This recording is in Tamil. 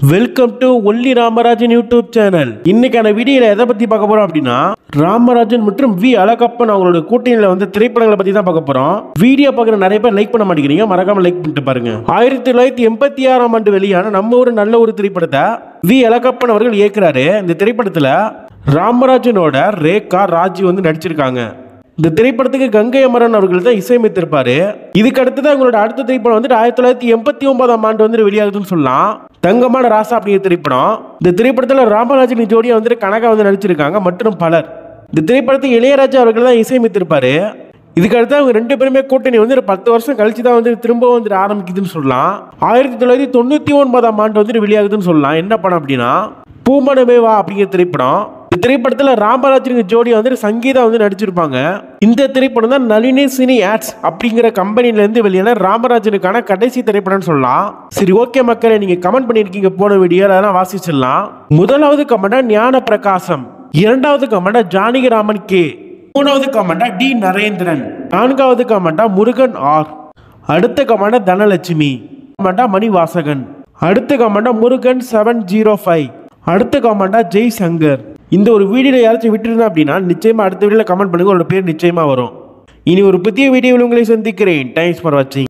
வெல்கம் டு ஒல்லி ராமராஜன் யூடியூப் சேனல். இன்னைக்கான வீடியோல எதை பத்தி பார்க்க போறோம் அப்படின்னா, ராமராஜன் மற்றும் வி அழகப்பன் அவங்களோட கூட்டணியில வந்து திரைப்படங்களை பத்தி தான் பார்க்க போறோம். வீடியோ பார்க்குற நிறைய பேர் லைக் பண்ண மாட்டேங்கிறீங்க, மறக்காம லைக் பண்ணிட்டு பாருங்க. 1986ஆம் ஆண்டு வெளியான நம்ம ஒரு நல்ல ஒரு திரைப்படத்தை வி அழகப்பன் அவர்கள் இயக்குறாரு. இந்த திரைப்படத்துல ராமராஜனோட ரேகா ராஜி வந்து நடிச்சிருக்காங்க. இந்த திரைப்படத்துக்கு கங்கை அமரன் அவர்கள் தான் இசையமைத்திருப்பாரு. இதுக்கு அடுத்ததான் அவங்களோட அடுத்த திரைப்படம் வந்து 1989ஆம் ஆண்டு வந்து வெளியாகுதுன்னு சொல்லலாம். தங்கமான ராசா அப்படிங்கிற திரைப்படம். இந்த திரைப்படத்தில் ராமராஜன் ஜோடியா வந்துட்டு கனகா வந்து நடிச்சிருக்காங்க மற்றும் பலர். இந்த திரைப்படத்துக்கு இளையராஜா அவர்கள் தான் இசையமைத்திருப்பாரு. இதுக்கு அடுத்து அவங்க ரெண்டு பேருமே கூட்டணி வந்து ஒரு 10 வருஷம் கழிச்சு தான் வந்து திரும்ப வந்து ஆரம்பிக்குதுன்னு சொல்லலாம். 1999ஆம் ஆண்டு வந்து வெளியாகுதுன்னு சொல்லலாம். என்ன படம் அப்படின்னா பூமணமேவா அப்படிங்கிற திரைப்படம். இந்த திரைப்படத்தில் ராமராஜனுக்கு ஜோடியா வந்து சங்கீதா வந்து நடிச்சிருப்பாங்க. இந்த திரைப்படம் தான் நளினி சினி ஆட்ஸ் அப்படிங்கிற கம்பெனில இருந்து வெளியான ராமராஜனுக்கான கடைசி திரைப்படம்னு சொல்லலாம். சரி, ஓகே மக்களே, நீங்க கமெண்ட் பண்ணிருக்கீங்க போன வீடியோ, அதெல்லாம் வாசிச்சிடலாம். முதலாவது கமெண்டா ஞான பிரகாசம், இரண்டாவது கமெண்டா ஜானகிராமன் கே, மூணாவது கமெண்டா டி நரேந்திரன், நான்காவது கமெண்டா முருகன் ஆர், அடுத்த கமெண்டா தனலட்சுமி, கமெண்டா மணிவாசகன், அடுத்த கமெண்டா முருகன் 705, அடுத்த கமெண்டா ஜெய் சங்கர். இந்த ஒரு வீடியோல யாராச்சும் விட்டுருந்தா அப்படின்னா நிச்சயமா அடுத்த வீடியோல கமெண்ட் பண்ணுங்க, உங்களோட பேர் நிச்சயமா வரும். இனி ஒரு புதிய வீடியோவில் உங்களை சந்திக்கிறேன். தேங்க்ஸ் ஃபார் வாட்சிங்.